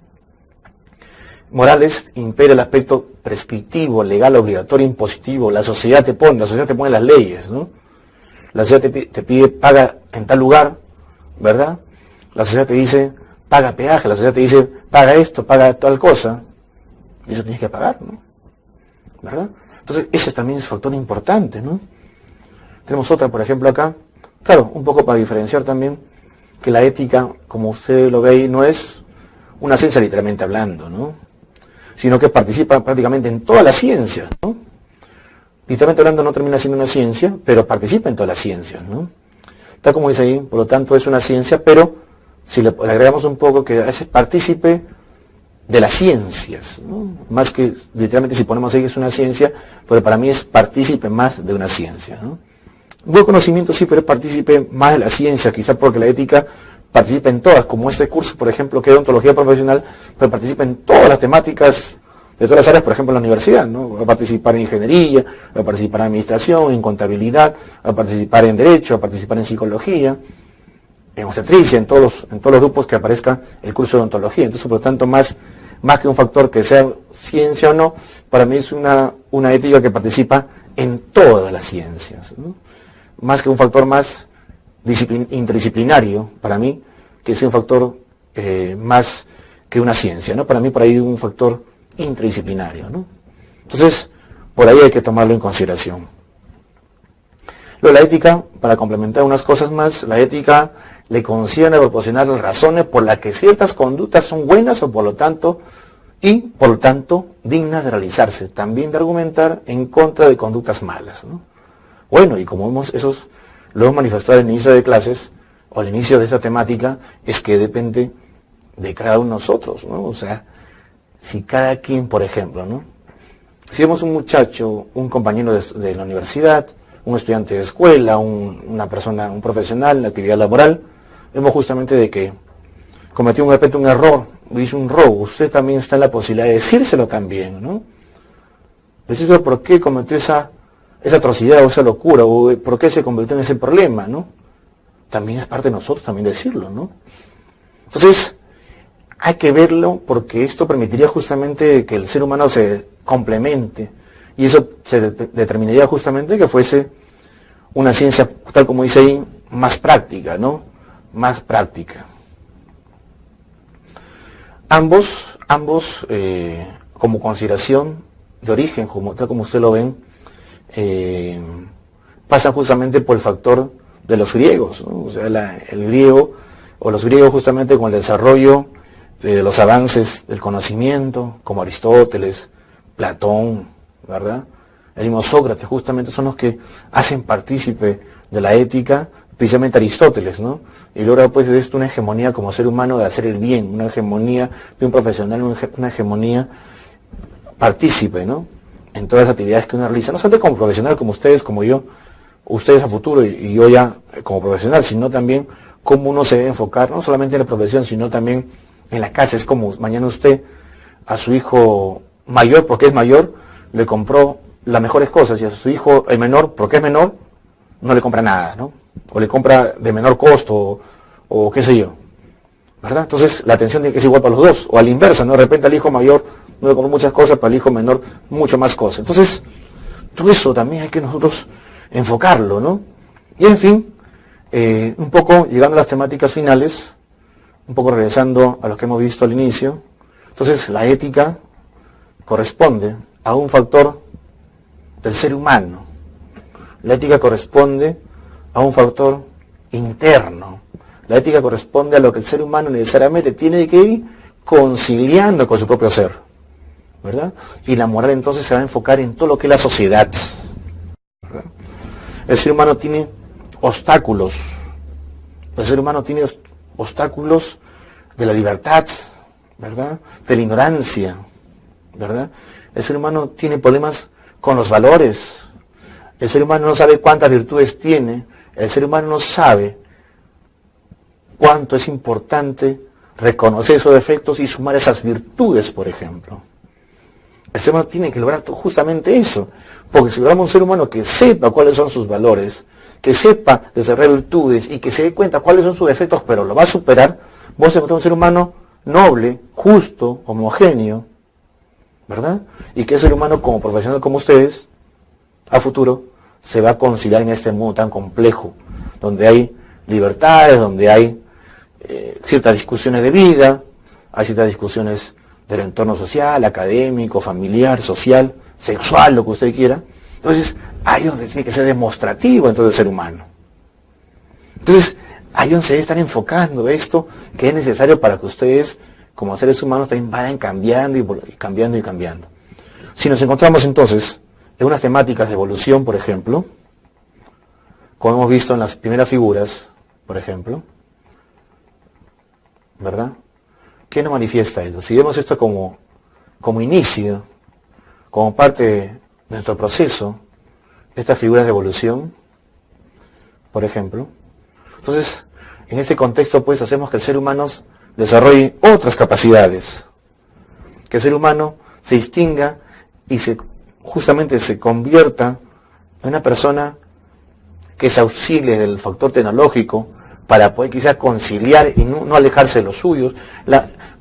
morales impera el aspecto prescriptivo, legal, obligatorio, impositivo. La sociedad te pone las leyes, ¿no? La sociedad te pide paga en tal lugar, ¿verdad? La sociedad te dice, paga peaje, la sociedad te dice, paga esto, paga tal cosa, y eso tienes que pagar, ¿no? ¿Verdad? Entonces, ese también es un factor importante, ¿no? Tenemos otra, por ejemplo, acá, claro, un poco para diferenciar también, que la ética, como usted lo ve ahí, no es una ciencia literalmente hablando, ¿no? Sino que participa prácticamente en todas las ciencias, ¿no? Literalmente hablando no termina siendo una ciencia, pero participa en todas las ciencias, ¿no? Tal como dice ahí, por lo tanto es una ciencia, pero si le agregamos un poco que es partícipe de las ciencias, ¿no? Más que literalmente si ponemos ahí que es una ciencia, pero para mí es partícipe más de una ciencia, ¿no? Buen conocimiento sí, pero es partícipe más de la ciencia, quizás porque la ética participa en todas, como este curso, por ejemplo, que es ontología profesional, pero participa en todas las temáticas de todas las áreas, por ejemplo, en la universidad, ¿no? Va a participar en ingeniería, va a participar en administración, en contabilidad, va a participar en derecho, va a participar en psicología, en obstetricia, en todos los grupos que aparezca el curso de ontología. Entonces, por lo tanto, más que un factor que sea ciencia o no, para mí es una ética que participa en todas las ciencias, ¿no? Más que un factor más interdisciplinario, para mí, que sea un factor más que una ciencia, ¿no? Para mí, por ahí un factor interdisciplinario, ¿no? Entonces, por ahí hay que tomarlo en consideración. Luego, la ética, para complementar unas cosas más, la ética le concierne proporcionar las razones por las que ciertas conductas son buenas o por lo tanto dignas de realizarse, también de argumentar en contra de conductas malas, ¿no? Bueno, y como vemos, lo hemos manifestado al inicio de clases, o al inicio de esta temática, es que depende de cada uno de nosotros, ¿no? O sea, si cada quien, por ejemplo, ¿no? Si vemos un muchacho, un compañero de la universidad, un estudiante de escuela, una persona, un profesional en la actividad laboral, vemos justamente de que cometió de repente un error, hizo un robo, usted también está en la posibilidad de decírselo también, ¿no? Decírselo por qué cometió esa atrocidad o esa locura, o por qué se convirtió en ese problema, ¿no? También es parte de nosotros también decirlo, ¿no? Entonces, hay que verlo porque esto permitiría justamente que el ser humano se complemente y eso se determinaría justamente que fuese una ciencia, tal como dice ahí, más práctica, ¿no? Más práctica. Ambos como consideración de origen, tal como usted lo ven, pasan justamente por el factor de los griegos, ¿no? O sea, el griego, o los griegos justamente con el desarrollo de los avances del conocimiento, como Aristóteles, Platón, ¿verdad? El mismo Sócrates, justamente son los que hacen partícipe de la ética, precisamente Aristóteles, ¿no? Y logra pues de esto una hegemonía como ser humano de hacer el bien, una hegemonía de un profesional, una hegemonía partícipe, ¿no? En todas las actividades que uno realiza, no solamente como profesional, como ustedes, como yo, ustedes a futuro y yo ya como profesional, sino también cómo uno se debe enfocar, no solamente en la profesión, sino también en la casa. Es como mañana usted a su hijo mayor, porque es mayor, le compró las mejores cosas, y a su hijo, el menor, porque es menor, no le compra nada, ¿no? O le compra de menor costo, o qué sé yo, ¿verdad? Entonces la atención tiene que ser igual para los dos, o a la inversa, ¿no? De repente al hijo mayor no le compra muchas cosas, para el hijo menor mucho más cosas. Entonces, todo eso también hay que nosotros enfocarlo, ¿no? Y en fin, un poco llegando a las temáticas finales, un poco regresando a lo que hemos visto al inicio, entonces la ética corresponde a un factor del ser humano. La ética corresponde a un factor interno. La ética corresponde a lo que el ser humano necesariamente tiene que ir conciliando con su propio ser, ¿verdad? Y la moral entonces se va a enfocar en todo lo que es la sociedad, ¿verdad? El ser humano tiene obstáculos. El ser humano tiene obstáculos de la libertad, ¿verdad? De la ignorancia, ¿verdad? El ser humano tiene problemas con los valores. El ser humano no sabe cuántas virtudes tiene. El ser humano no sabe cuánto es importante reconocer esos defectos y sumar esas virtudes, por ejemplo. El ser humano tiene que lograr justamente eso. Porque si logramos un ser humano que sepa cuáles son sus valores, que sepa desarrollar virtudes y que se dé cuenta cuáles son sus defectos, pero lo va a superar, vos encontrás un ser humano noble, justo, homogéneo, ¿verdad? Y que ese ser humano como profesional como ustedes, a futuro, se va a conciliar en este mundo tan complejo, donde hay libertades, donde hay ciertas discusiones de vida, hay ciertas discusiones del entorno social, académico, familiar, social, sexual, lo que usted quiera. Entonces, ahí es donde tiene que ser demostrativo entonces el ser humano. Entonces, ahí es donde se debe estar enfocando esto, que es necesario para que ustedes, como seres humanos, también vayan cambiando y cambiando y cambiando. Si nos encontramos entonces en unas temáticas de evolución, por ejemplo, como hemos visto en las primeras figuras, por ejemplo, ¿verdad? ¿Qué nos manifiesta esto? Si vemos esto como inicio, como parte de nuestro proceso, estas figuras de evolución, por ejemplo, entonces, en este contexto, pues, hacemos que el ser humano desarrolle otras capacidades, que el ser humano se distinga y justamente se convierta en una persona que se auxilie del factor tecnológico para poder quizás conciliar y no alejarse de los suyos.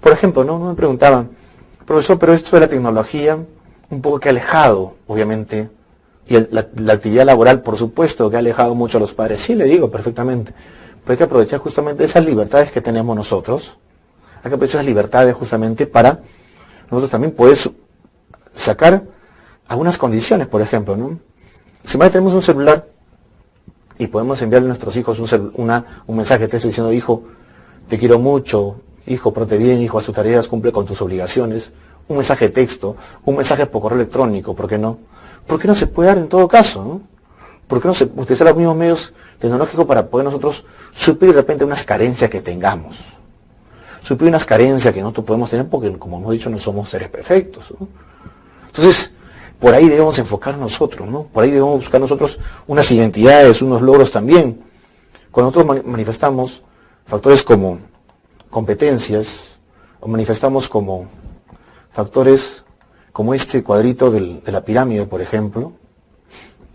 Por ejemplo, ¿no? Me preguntaban, profesor, pero esto de la tecnología un poco que ha alejado, obviamente, y la actividad laboral, por supuesto, que ha alejado mucho a los padres. Sí, le digo perfectamente, pero hay que aprovechar justamente esas libertades que tenemos nosotros, hay que aprovechar esas libertades justamente para nosotros también poder sacar algunas condiciones, por ejemplo, ¿no? Si más tenemos un celular y podemos enviarle a nuestros hijos un mensaje de texto diciendo, hijo, te quiero mucho, hijo, porte bien, hijo, haz tus tareas, cumple con tus obligaciones, un mensaje de texto, un mensaje por correo electrónico, ¿por qué no? ¿Por qué no se puede dar en todo caso, no? ¿Por qué no se utilizar los mismos medios tecnológicos para poder nosotros suplir de repente unas carencias que tengamos? Suplir unas carencias que nosotros podemos tener porque, como hemos dicho, no somos seres perfectos, ¿no? Entonces, por ahí debemos enfocar nosotros, ¿no? Por ahí debemos buscar nosotros unas identidades, unos logros también. Cuando nosotros manifestamos factores como competencias, o manifestamos como factores como este cuadrito de la pirámide, por ejemplo,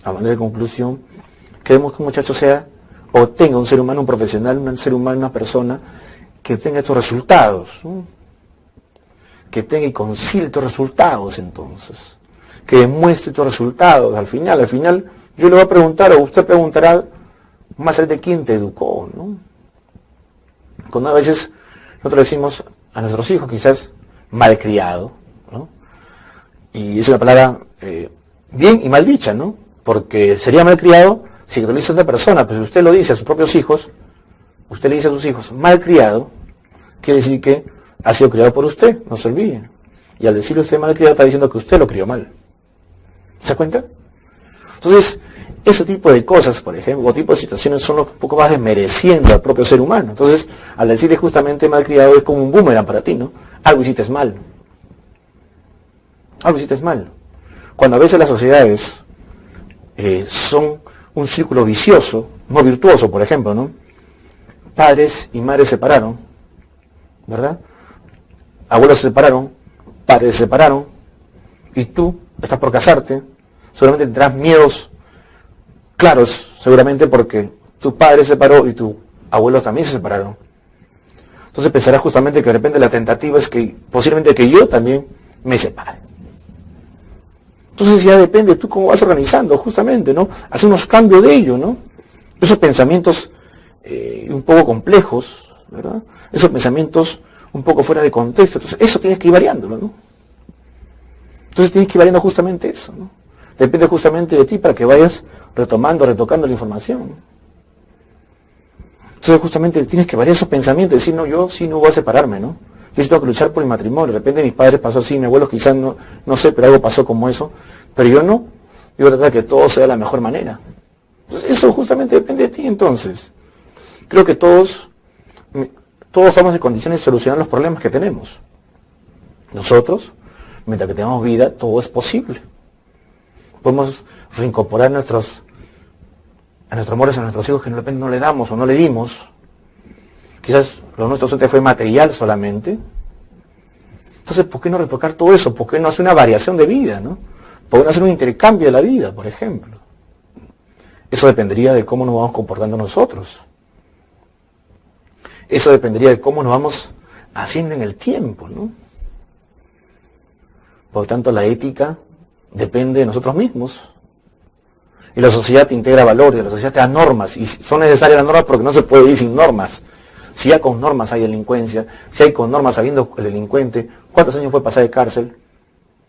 a manera de conclusión, queremos que un muchacho sea, o tenga un ser humano, un profesional, un ser humano, una persona que tenga estos resultados, ¿no? Que tenga y concilie estos resultados entonces, que demuestre estos resultados. Al final yo le voy a preguntar, o usted preguntará, más allá de quién te educó, ¿no? Cuando a veces nosotros decimos a nuestros hijos quizás malcriado, ¿no? Y es una palabra bien y mal dicha, ¿no? Porque sería malcriado si lo dice otra persona, pero si usted lo dice a sus propios hijos, usted le dice a sus hijos malcriado, quiere decir que ha sido criado por usted, no se olvide. Y al decirle usted malcriado está diciendo que usted lo crió mal. ¿Se da cuenta? Entonces, ese tipo de cosas, por ejemplo, o tipo de situaciones son los que un poco vas desmereciendo al propio ser humano. Entonces, al decirle justamente malcriado es como un boomerang para ti, ¿no? Algo hiciste mal. Algo hiciste mal. Cuando a veces las sociedades son un círculo vicioso, no virtuoso, por ejemplo, ¿no? Padres y madres se separaron, ¿verdad? Abuelos se separaron, padres se separaron, y tú estás por casarte, seguramente tendrás miedos claros, seguramente porque tu padre se separó y tus abuelos también se separaron. Entonces pensarás justamente que de repente la tentativa es que posiblemente que yo también me separe. Entonces ya depende tú cómo vas organizando justamente, ¿no? Hacer unos cambios de ello, ¿no? Esos pensamientos un poco complejos, ¿verdad? Esos pensamientos un poco fuera de contexto. Entonces eso tienes que ir variándolo, ¿no? Entonces tienes que ir variando justamente eso, ¿no? Depende justamente de ti para que vayas retomando, retocando la información. Entonces justamente tienes que variar esos pensamientos, decir, no, yo sí no voy a separarme, ¿no? Yo sí tengo que luchar por el matrimonio. De repente mis padres pasó así, mis abuelos quizás no sé, pero algo pasó como eso. Pero yo no. Yo voy a tratar de que todo sea de la mejor manera. Entonces eso justamente depende de ti entonces. Creo que todos estamos en condiciones de solucionar los problemas que tenemos. Nosotros, mientras que tengamos vida, todo es posible. Podemos reincorporar nuestros amores a nuestros hijos que de repente no le damos o no le dimos. Quizás lo nuestro fue material solamente. Entonces, ¿por qué no retocar todo eso? ¿Por qué no hacer una variación de vida, no? ¿Por qué no hacer un intercambio de la vida, por ejemplo? Eso dependería de cómo nos vamos comportando nosotros. Eso dependería de cómo nos vamos haciendo en el tiempo, ¿no? Por lo tanto, la ética depende de nosotros mismos. Y la sociedad te integra valores, la sociedad te da normas, y son necesarias las normas porque no se puede ir sin normas. Si ya con normas hay delincuencia, si hay con normas habiendo el delincuente, ¿cuántos años puede pasar de cárcel?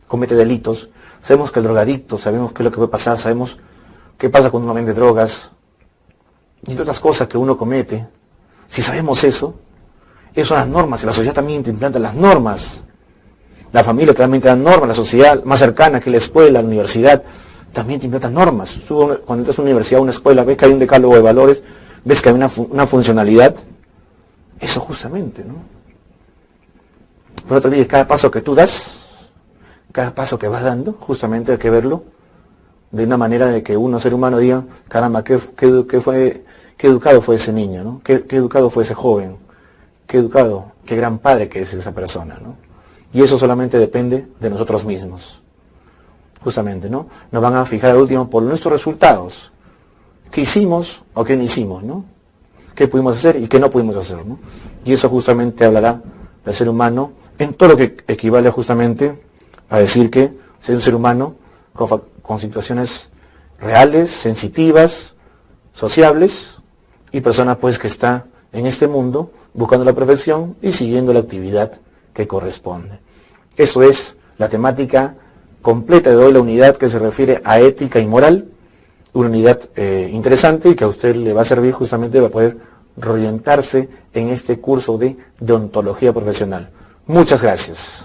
Comete delitos. Sabemos que el drogadicto, sabemos qué es lo que puede pasar, sabemos qué pasa cuando uno vende drogas y otras cosas que uno comete. Si sabemos eso, esas son las normas, y la sociedad también te implanta las normas. La familia también te da normas, la sociedad más cercana que la escuela, la universidad, también te implanta normas. Tú cuando entras a una universidad, a una escuela, ves que hay un decálogo de valores, ves que hay una funcionalidad. Eso justamente, ¿no? Pero no te olvides, cada paso que tú das, cada paso que vas dando, justamente hay que verlo de una manera de que uno, ser humano, diga, caramba, qué educado fue ese niño, ¿no? Qué educado fue ese joven, qué educado, qué gran padre que es esa persona, ¿no? Y eso solamente depende de nosotros mismos, justamente, ¿no? Nos van a fijar al último por nuestros resultados, qué hicimos o qué no hicimos, ¿no? Qué pudimos hacer y qué no pudimos hacer, ¿no? Y eso justamente hablará del ser humano en todo lo que equivale justamente a decir que es un ser humano con situaciones reales, sensitivas, sociables, y persona pues que está en este mundo buscando la perfección y siguiendo la actividad que corresponde. Eso es la temática completa de hoy, la unidad que se refiere a ética y moral, una unidad interesante y que a usted le va a servir justamente para poder reorientarse en este curso de deontología profesional. Muchas gracias.